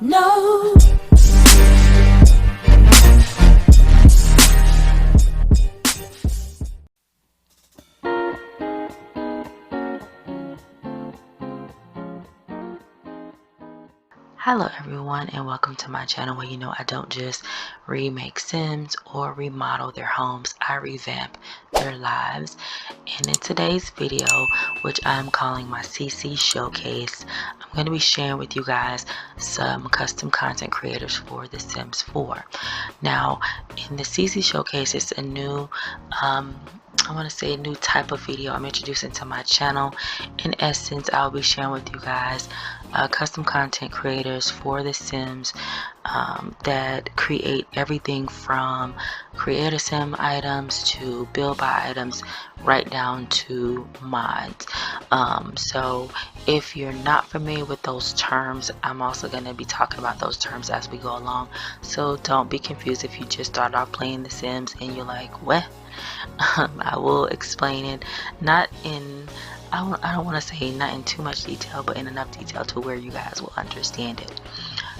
No. Hello everyone, and welcome to my channel where I don't just remake Sims or remodel their homes, I revamp their lives. And in today's video, which I'm calling my CC showcase, I'm going to be sharing with you guys some custom content creators for The Sims 4. Now, in the CC showcase, it's a new I want to say a new type of video I'm introducing to my channel. In essence, I'll be sharing with you guys custom content creators for The Sims that create everything from create a sim items to build by items right down to mods. So if you're not familiar with those terms, I'm also going to be talking about those terms as we go along. So don't be confused if you just start off playing The Sims and you're like, what? I will explain it, not in I don't want to say not in too much detail, but in enough detail to where you guys will understand it.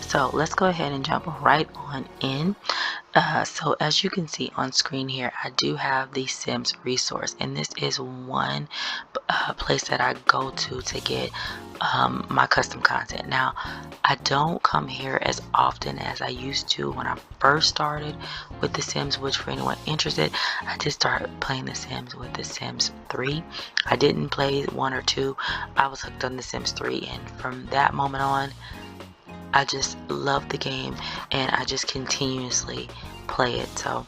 So let's go ahead and jump right on in. So as you can see on screen here, I do have the Sims resource, and this is one place that I go to get my custom content. Now, I don't come here as often as I used to when I first started with The Sims, which for anyone interested, I just started playing The Sims with The Sims 3. I didn't play 1 or 2. I was hooked on The Sims 3, and from that moment on, I just love the game and I just continuously play it. So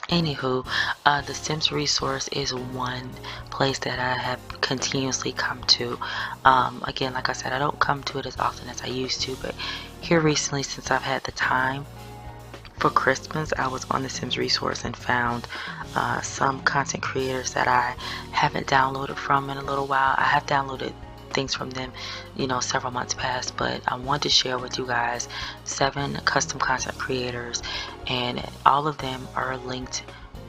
anywho, the Sims resource is one place that I have continuously come to. Again, like I said, I don't come to it as often as I used to, but here recently, since I've had the time for Christmas, I was on the Sims resource and found some content creators that I haven't downloaded from in a little while. I have downloaded things from them, several months past, but I want to share with you guys 7 custom content creators, and all of them are linked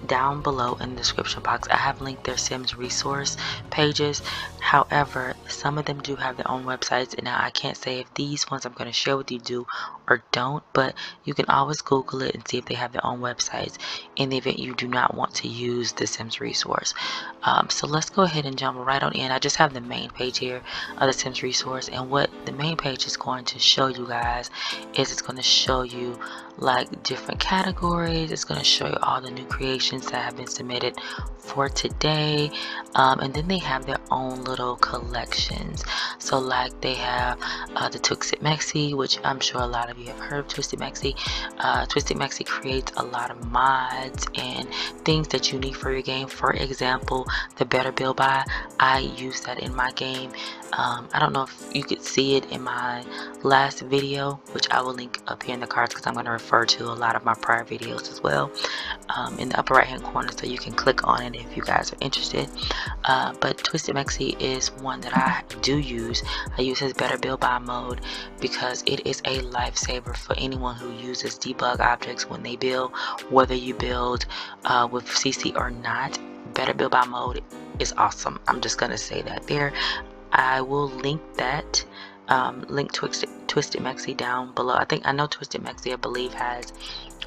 down below in the description box. I have linked their Sims resource pages. However, some of them do have their own websites, and now I can't say if these ones I'm going to share with you do or don't, but you can always Google it and see if they have their own websites in the event you do not want to use the Sims resource. So let's go ahead and jump right on in. I just have the main page here of the Sims resource, and what the main page is going to show you guys is it's going to show you like different categories. It's going to show you all the new creations that have been submitted for today, and then they have their own little collections. So like they have the Twisted Mexi, which I'm sure a lot of you have heard of Twisted Mexi. Twisted Mexi creates a lot of mods and things that you need for your game. For example, the Better Build By, I use that in my game. I don't know if you could see it in my last video, which I will link up here in the cards because I'm going to refer to a lot of my prior videos as well in the upper right hand corner, so you can click on it if you guys are interested. But Twisted Mexi is one that I do use. I use his Better Build By mode because it is a lifesaver for anyone who uses debug objects when they build, whether you build with CC or not. Better Build By mode is awesome. I'm just going to say that there. I will link that link Twisted Mexi down below. I know Twisted Mexi, I believe, has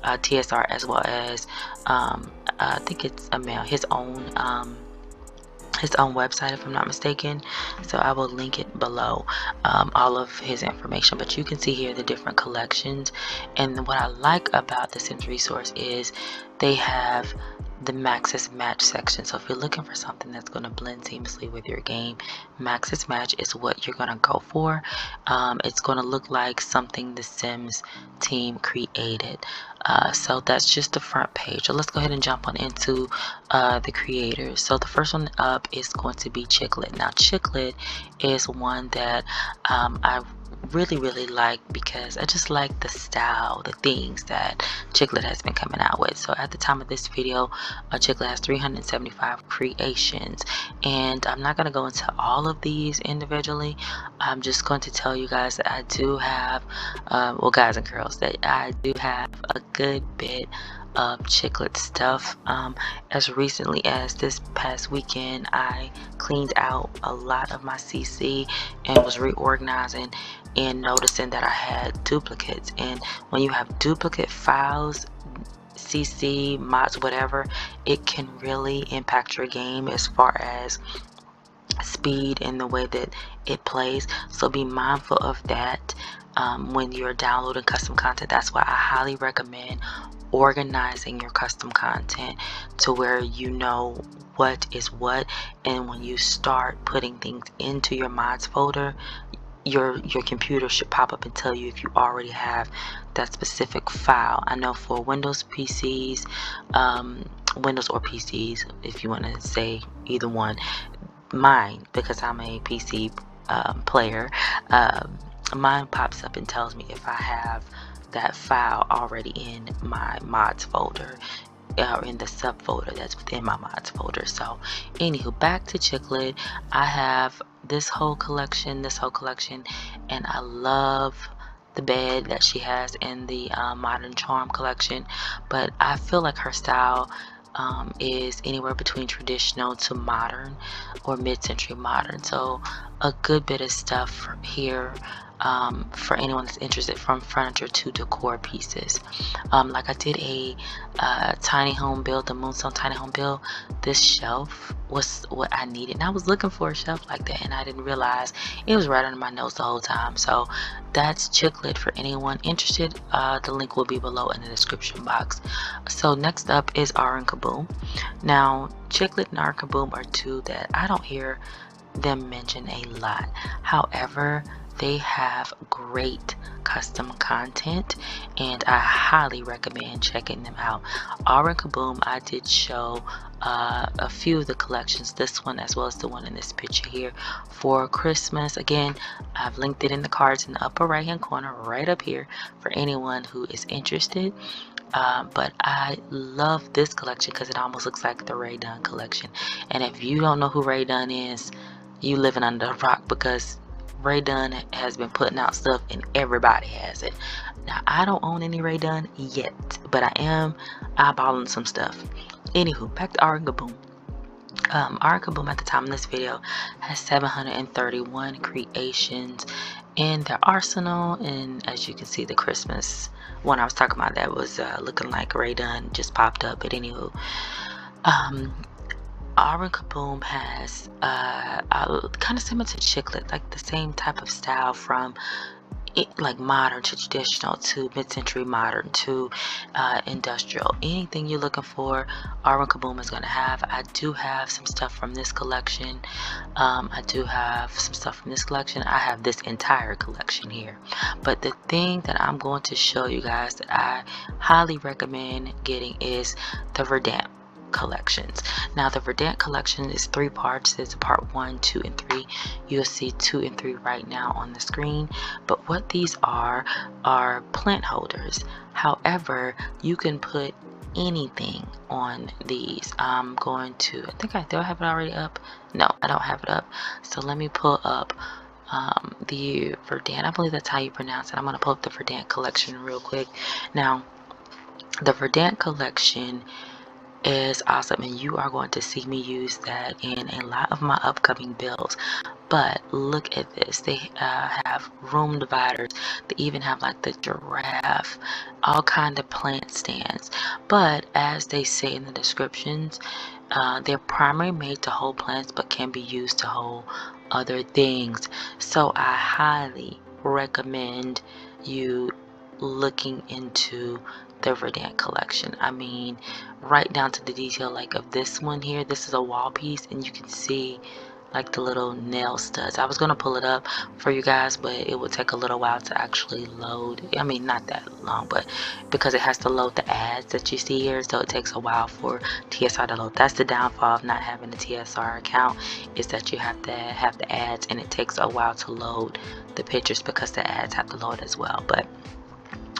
TSR as well as I think it's his own website, if I'm not mistaken. So I will link it below, all of his information. But you can see here the different collections, and what I like about the Sims resource is they have the Maxis Match section. So if you're looking for something that's going to blend seamlessly with your game, Maxis Match is what you're going to go for. It's going to look like something the Sims team created. So that's just the front page. So let's go ahead and jump on into the creators. So the first one up is going to be Chicklet. Now Chicklet is one that I really like because I just like the style, the things that Chicklet has been coming out with. So at the time of this video, Chicklet has 375 creations, and I'm not going to go into all of these individually. I'm just going to tell you guys that I do have well, guys and girls, that I do have a good bit of Chicklet stuff. As recently as this past weekend, I cleaned out a lot of my CC and was reorganizing and noticing that I had duplicates. And when you have duplicate files, CC, mods, whatever, it can really impact your game as far as speed and the way that it plays. So be mindful of that when you're downloading custom content. That's why I highly recommend organizing your custom content to where you know what is what, and when you start putting things into your mods folder, your computer should pop up and tell you if you already have that specific file. I know for Windows PCs, Windows or PCs, if you want to say either one, mine, because I'm a PC player, mine pops up and tells me if I have that file already in my mods folder or in the subfolder that's within my mods folder. So anywho, back to Chicklet. I have this whole collection, and I love the bed that she has in the Modern Charm collection, but I feel like her style is anywhere between traditional to modern or mid-century modern. So a good bit of stuff here for anyone that's interested, from furniture to decor pieces. Like I did a tiny home build, the Moonstone tiny home build. This shelf was what I needed, and I was looking for a shelf like that, and I didn't realize it was right under my nose the whole time. So that's Chicklet for anyone interested. The link will be below in the description box. So next up is ArwenKaboom. Now Chicklet and ArwenKaboom are two that I don't hear them mention a lot. However, they have great custom content, and I highly recommend checking them out. ArwenKaboom, I did show a few of the collections, this one as well as the one in this picture here, for Christmas. Again, I've linked it in the cards in the upper right hand corner right up here for anyone who is interested. But I love this collection because it almost looks like the Verdant Collection. And if you don't know who Verdant is, you living under a rock, because Verdant has been putting out stuff and everybody has it. Now I don't own any Verdant yet, but I am eyeballing some stuff. Anywho, back to ArwenKaboom. ArwenKaboom at the time of this video has 731 creations in their arsenal, and as you can see, the Christmas one I was talking about that was looking like Verdant just popped up. But anywho, ArwenKaboom has kind of similar to Chicklet, like the same type of style, from like modern to traditional to mid-century modern to industrial. Anything you're looking for, ArwenKaboom is going to have. I do have some stuff from this collection. I have this entire collection here. But the thing that I'm going to show you guys that I highly recommend getting is the Verdant collections. Now the Verdant collection is 3 parts. There's a part 1, 2, and 3. You'll see 2 and 3 right now on the screen. But what these are plant holders. However, you can put anything on these. I'm going to, do I have it already up? No, I don't have it up. So let me pull up the Verdant. I believe that's how you pronounce it. I'm going to pull up the Verdant collection real quick. Now the Verdant collection is awesome, and you are going to see me use that in a lot of my upcoming builds. But look at this. They have room dividers. They even have like the giraffe, all kind of plant stands. But as they say in the descriptions, they're primarily made to hold plants but can be used to hold other things. So I highly recommend you looking into the Verdant collection. I mean, right down to the detail, like of this one here. This is a wall piece, and you can see like the little nail studs. I was going to pull it up for you guys, but it would take a little while to actually load. I mean, not that long, but because it has to load the ads that you see here, so it takes a while for TSR to load. That's the downfall of not having a TSR account, is that you have to have the ads, and it takes a while to load the pictures because the ads have to load as well. But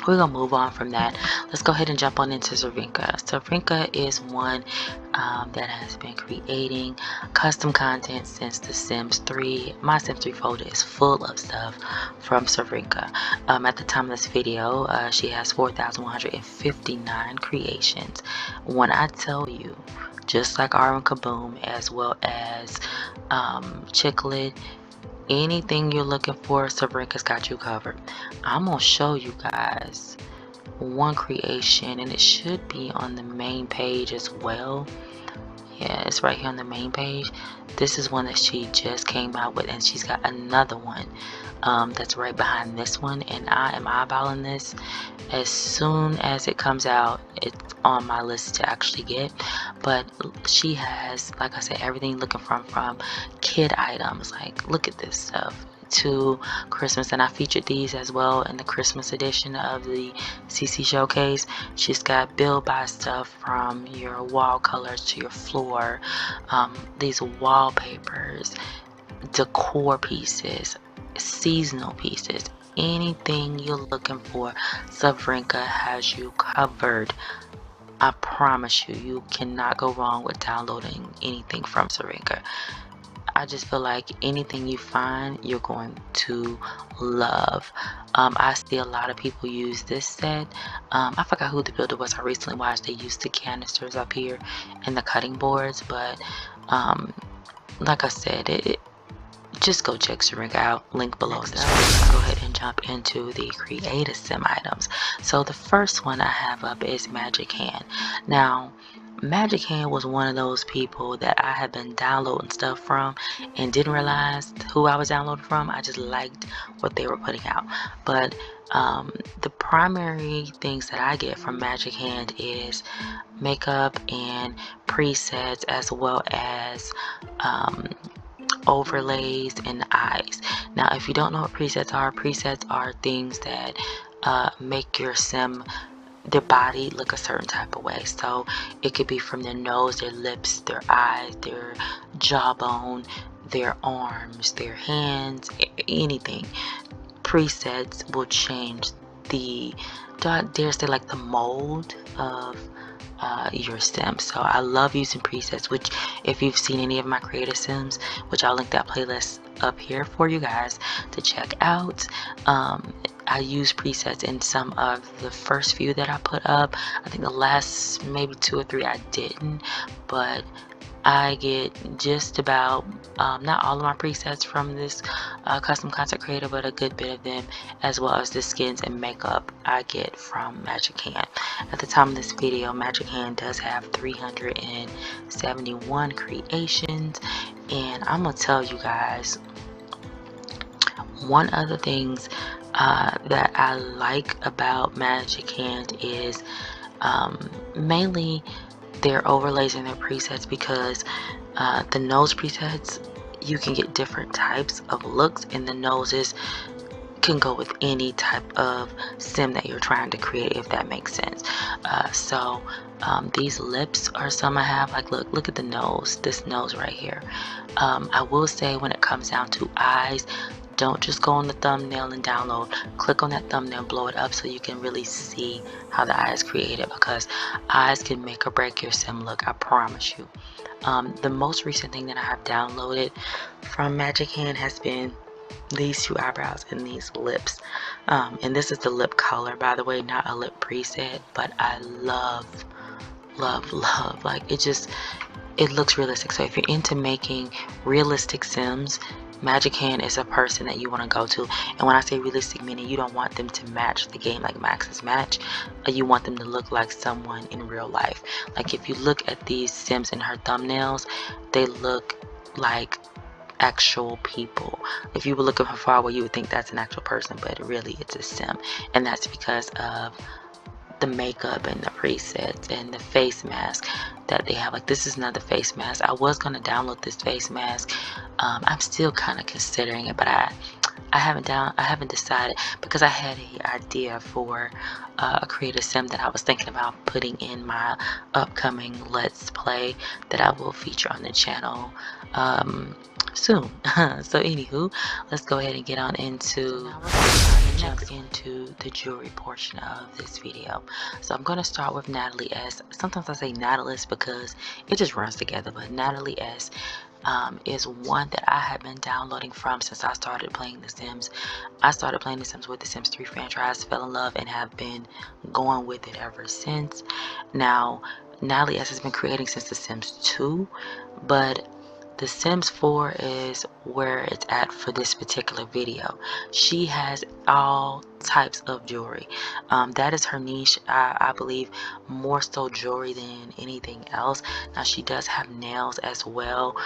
we're gonna move on from that. Let's go ahead and jump on into Sofrinka. Sofrinka is one that has been creating custom content since The Sims 3. My Sims 3 folder is full of stuff from Sofrinka. At the time of this video, she has 4,159 creations. When I tell you, just like ArwenKaboom as well as Chicklet, anything you're looking for, Sofrinka's got you covered. I'm gonna show you guys one creation, and it should be on the main page as well. Yeah, it's right here on the main page. This is one that she just came out with, and she's got another one that's right behind this one, and I am eyeballing this. As soon as it comes out, it's on my list to actually get. But she has, like I said, everything looking from kid items, like look at this stuff, to Christmas, and I featured these as well in the Christmas edition of the CC showcase. She's got build by stuff from your wall colors to your floor, these wallpapers, decor pieces, seasonal pieces, anything you're looking for, Sofrinka has you covered. I promise you, you cannot go wrong with downloading anything from Sofrinka. I just feel like anything you find, you're going to love. I see a lot of people use this set. I forgot who the builder was I recently watched. They used the canisters up here and the cutting boards, but like I said, just go check Sofrinka out, link below. Let's go ahead and jump into the creative sim items. So the first one I have up is Magic Hand. Now, Magic Hand was one of those people that I had been downloading stuff from and didn't realize who I was downloading from. I just liked what they were putting out. But the primary things that I get from Magic Hand is makeup and presets, as well as overlays and eyes. Now, if you don't know what presets are things that make your sim, their body, look a certain type of way. So it could be from their nose, their lips, their eyes, their jawbone, their arms, their hands, anything. Presets will change the, dare say, like the mold of your sim. So I love using presets, which if you've seen any of my creative sims, which I'll link that playlist up here for you guys to check out. I use presets in some of the first few that I put up. I think the last maybe 2 or 3 I didn't, but I get just about not all of my presets from this custom content creator, but a good bit of them, as well as the skins and makeup I get from Magic Hand. At the time of this video, Magic Hand does have 371 creations, and I'm gonna tell you guys one of the things that I like about Magic Hand is mainly their overlays and their presets, because the nose presets, you can get different types of looks, and the noses can go with any type of sim that you're trying to create, if that makes sense. So these lips are some I have. Like look at the nose, this nose right here. I will say, when it comes down to eyes, don't just go on the thumbnail and download. Click on that thumbnail, blow it up so you can really see how the eye is created, because eyes can make or break your sim look, I promise you. The most recent thing that I have downloaded from Magic Hand has been these 2 eyebrows and these lips. And this is the lip color, by the way, not a lip preset, but I love, like it looks realistic. So if you're into making realistic sims, Magic Hand is a person that you want to go to. And when I say realistic, meaning you don't want them to match the game like Max's match. You want them to look like someone in real life. Like if you look at these sims in her thumbnails, they look like actual people. If you were looking from far away, you would think that's an actual person, but really it's a sim. And that's because of the makeup and the presets and the face mask that they have. Like this is another face mask. I was going to download this face mask. I'm still kind of considering it, but I haven't decided, because I had an idea for a creative sim that I was thinking about putting in my upcoming Let's Play that I will feature on the channel soon. So anywho, let's go ahead and get on into the next into the jewelry portion of this video. So I'm going to start with Natali S. Sometimes I say Natali because it just runs together, but Natali S is one that I have been downloading from since I started playing The Sims. I started playing The Sims with The Sims 3 franchise, fell in love, and have been going with it ever since. Now, Natali S has been creating since The Sims 2, but The Sims 4 is where it's at for this particular video. She has all types of jewelry. That is her niche. I believe more so jewelry than anything else. Now she does have nails as well,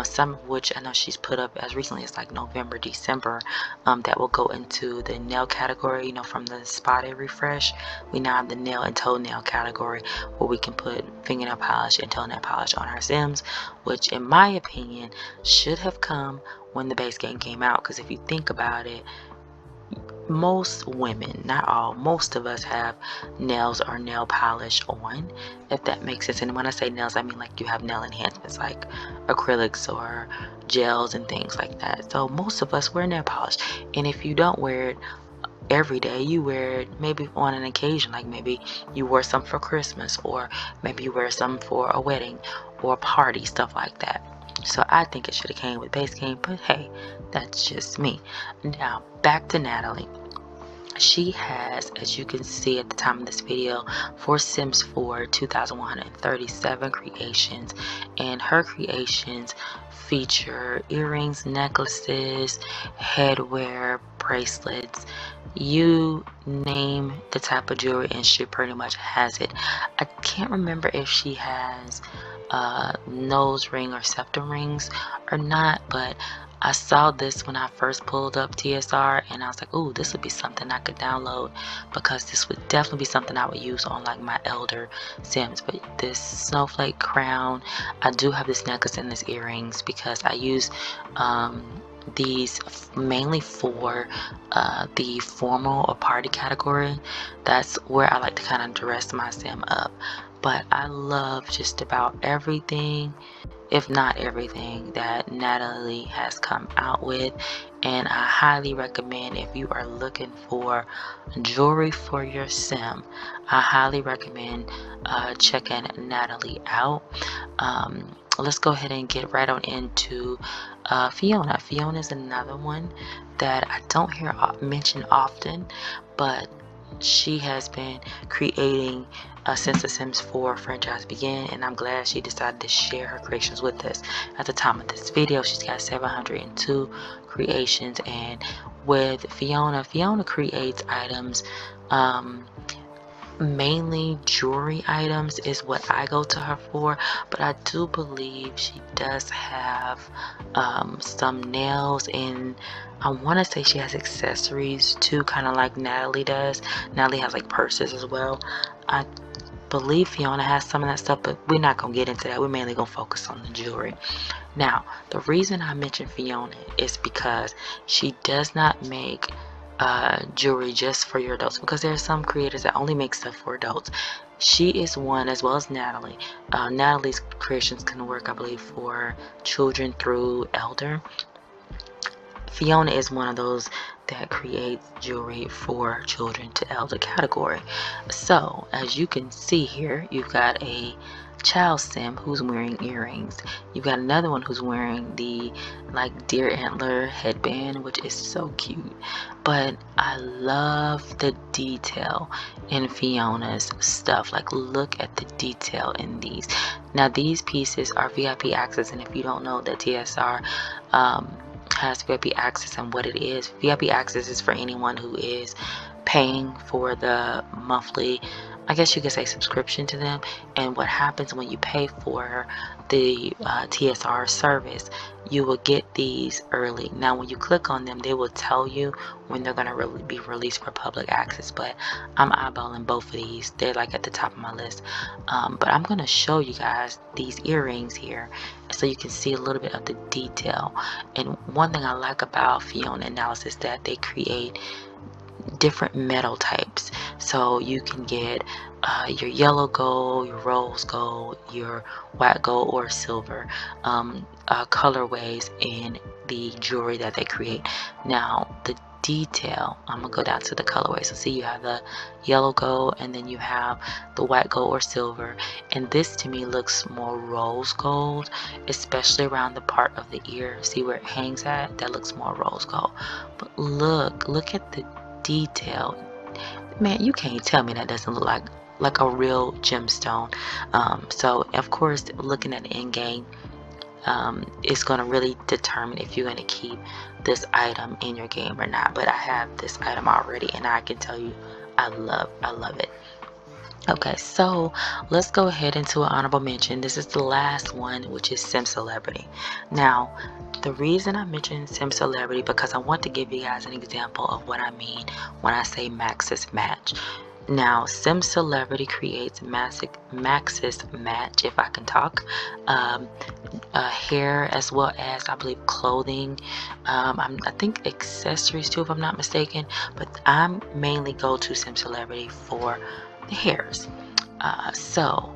some of which I know she's put up as recently as like November, December, that will go into the nail category. You know, from the spotted refresh, we now have the nail and toenail category where we can put fingernail polish and toenail polish on our Sims, which in my opinion should have come when the base game came out, because if you think about it, most women, not all, most of us have nails or nail polish on, if that makes sense. And when I say nails, I mean like you have nail enhancements like acrylics or gels and things like that. So most of us wear nail polish, and if you don't wear it every day, you wear it maybe on an occasion, like maybe you wear some for Christmas, or maybe you wear some for a wedding or a party, stuff like that. So I think it should have came with base game, but hey, that's just me. Now back to Natali. She has, as you can see at the time of this video, for Sims 4, 2,137 creations, and her creations feature earrings, necklaces, headwear, bracelets, you name the type of jewelry and she pretty much has it. I can't remember if she has nose ring or septum rings or not, but I saw this when I first pulled up TSR and I was like, ooh, this would be something I could download, because this would definitely be something I would use on like my elder Sims. But this snowflake crown, I do have this necklace and this earrings because I use these mainly for the formal or party category. That's where I like to kind of dress my Sim up. But I love just about everything, if not everything, that Natali has come out with, and I highly recommend, if you are looking for jewelry for your Sim, I highly recommend checking Natali out. Let's go ahead and get right on into Feyona. Feyona is another one that I don't hear mentioned often, but she has been creating since the Sims 4 franchise began, and I'm glad she decided to share her creations with us. At the time of this video, she's got 702 creations, and with Feyona creates items, mainly jewelry items is what I go to her for, but I do believe she does have some nails, and I want to say she has accessories too, kind of like Natali does. Natali has like purses as well. I believe Feyona has some of that stuff, but we're not gonna get into that. We're mainly gonna focus on the jewelry. Now, the reason I mentioned Feyona is because she does not make jewelry just for your adults, because there are some creators that only make stuff for adults. She is one, as well as Natali. Natali's creations can work, I believe, for children through elder. Feyona is one of those that creates jewelry for children to elder category. So as you can see here, you've got a child Sim who's wearing earrings. You've got another one who's wearing the like deer antler headband, which is so cute. But I love the detail in Feyona's stuff. Like, look at the detail in these. Now these pieces are VIP access, and if you don't know that TSR has VIP access and what it is, VIP access is for anyone who is paying for the monthly, I guess you could say, subscription to them. And what happens when you pay for the TSR service, you will get these early. Now when you click on them, they will tell you when they're going to be released for public access, but I'm eyeballing both of these. They're like at the top of my list. But I'm going to show you guys these earrings here so you can see a little bit of the detail. And one thing I like about Feyona Analysis is that they create different metal types, so you can get your yellow gold, your rose gold, your white gold, or silver colorways in the jewelry that they create. Now the detail. I'm gonna go down to the colorway. So see, you have the yellow gold, and then you have the white gold or silver, and this to me looks more rose gold, especially around the part of the ear. See where it hangs at? That looks more rose gold. But look at the detail. Man, you can't tell me that doesn't look like a real gemstone. So of course, looking at the end game, is going to really determine if you're going to keep this item in your game or not. But I have this item already, and I can tell you I love it. Okay, so let's go ahead into an honorable mention. This is the last one, which is Simcelebrity. Now, the reason I mentioned Simcelebrity, because I want to give you guys an example of what I mean when I say Maxis Match. Now, Simcelebrity creates Maxis Match, if I can talk, hair, as well as I believe clothing. I think accessories too, if I'm not mistaken. But I mainly go to Simcelebrity for the hairs. So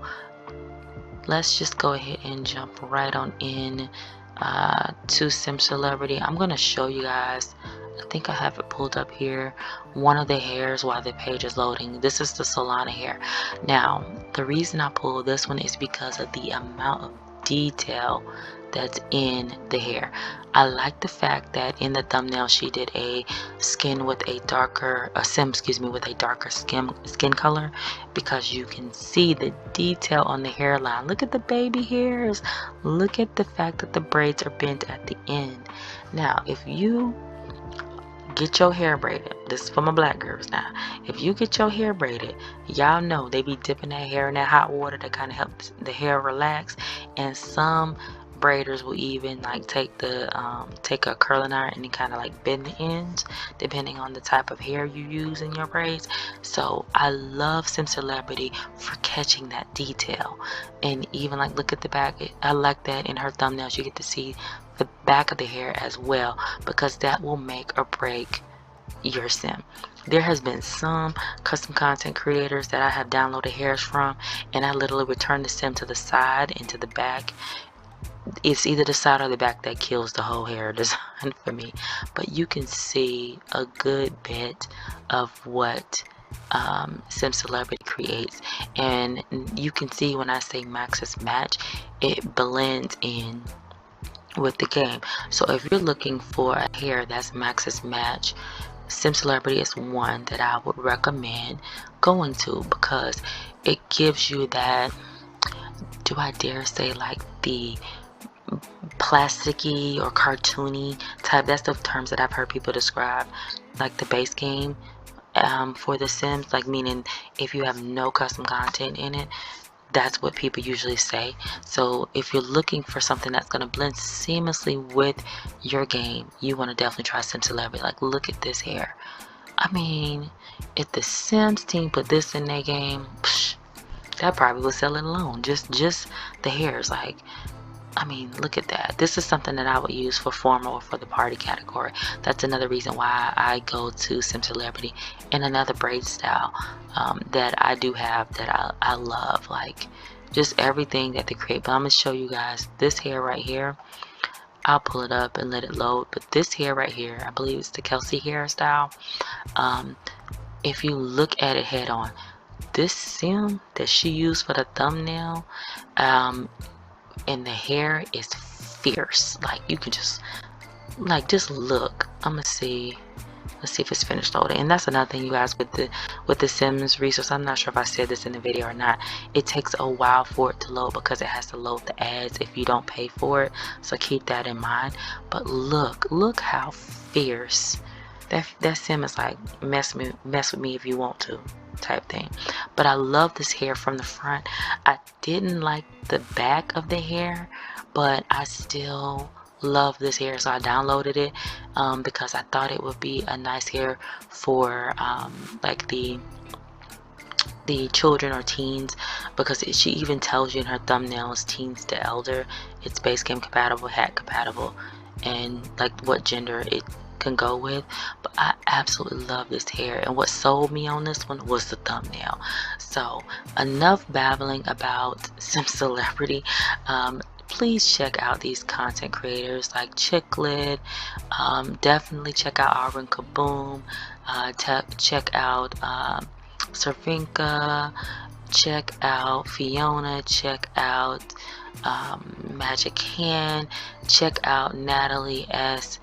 let's just go ahead and jump right on in to Simcelebrity. I'm going to show you guys, I think I have it pulled up here, one of the hairs while the page is loading. This is the Solana hair. Now, the reason I pulled this one is because of the amount of detail that's in the hair. I like the fact that in the thumbnail she did a skin with a darker, sim, excuse me, with a darker skin color, because you can see the detail on the hairline. Look at the baby hairs. Look at the fact that the braids are bent at the end. Now, if you get your hair braided, this is for my black girls now, if you get your hair braided, y'all know they be dipping that hair in that hot water to kind of help the hair relax. And some braiders will even like take a curling iron and kind of like bend the ends depending on the type of hair you use in your braids. So I love Simcelebrity for catching that detail. And even like, look at the back. I like that in her thumbnails you get to see the back of the hair as well, because that will make or break your sim. There has been some custom content creators that I have downloaded hairs from, and I literally return the sim to the side and to the back. It's either the side or the back that kills the whole hair design for me. But you can see a good bit of what Simcelebrity creates, and you can see when I say Maxis Match, it blends in with the game. So if you're looking for a hair that's Maxis Match, Simcelebrity is one that I would recommend going to, because it gives you that, do I dare say, like the plasticky or cartoony type. That's the terms that I've heard people describe like the base game for the Sims, like meaning if you have no custom content in it, that's what people usually say. So if you're looking for something that's going to blend seamlessly with your game, you want to definitely try Simcelebrity. Like, look at this hair. I mean, if the Sims team put this in their game, that probably would sell it alone. Just the hairs. Like, I mean, look at that. This is something that I would use for formal or for the party category. That's another reason why I go to Simcelebrity. And another braid style that I do have that I love. Like, just everything that they create. But I'm going to show you guys this hair right here. I'll pull it up and let it load. But this hair right here, I believe it's the Kelsey hairstyle. If you look at it head on, this sim that she used for the thumbnail, and the hair is fierce. Like, you can just look. I'm gonna see, let's see if it's finished loading. And that's another thing, you guys, with the Sims resource, I'm not sure if I said this in the video or not, it takes a while for it to load because it has to load the ads if you don't pay for it, so keep that in mind. But look how fierce that sim is. Like, mess with me if you want to type thing. But I love this hair from the front. I didn't like the back of the hair, but I still love this hair, so I downloaded it because I thought it would be a nice hair for like the children or teens, because she even tells you in her thumbnails teens to elder. It's base game compatible, hat compatible, and like what gender it can go with. But I absolutely love this hair, and what sold me on this one was the thumbnail. So enough babbling about Simcelebrity. please check out these content creators like Chicklet. Definitely check out ArwenKaboom. Check out Sofrinka. Check out Fiona. Check out Magic Hand. Check out Natali S.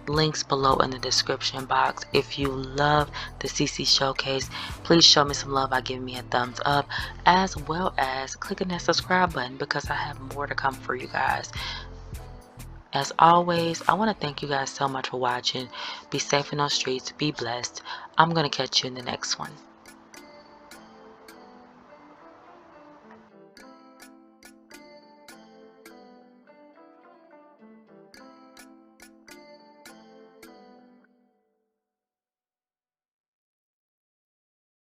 Links below in the description box. If you love the CC showcase, please show me some love by giving me a thumbs up, as well as clicking that subscribe button, because I have more to come for you guys. As always, I want to thank you guys so much for watching. Be safe in those streets. Be blessed. I'm going to catch you in the next one.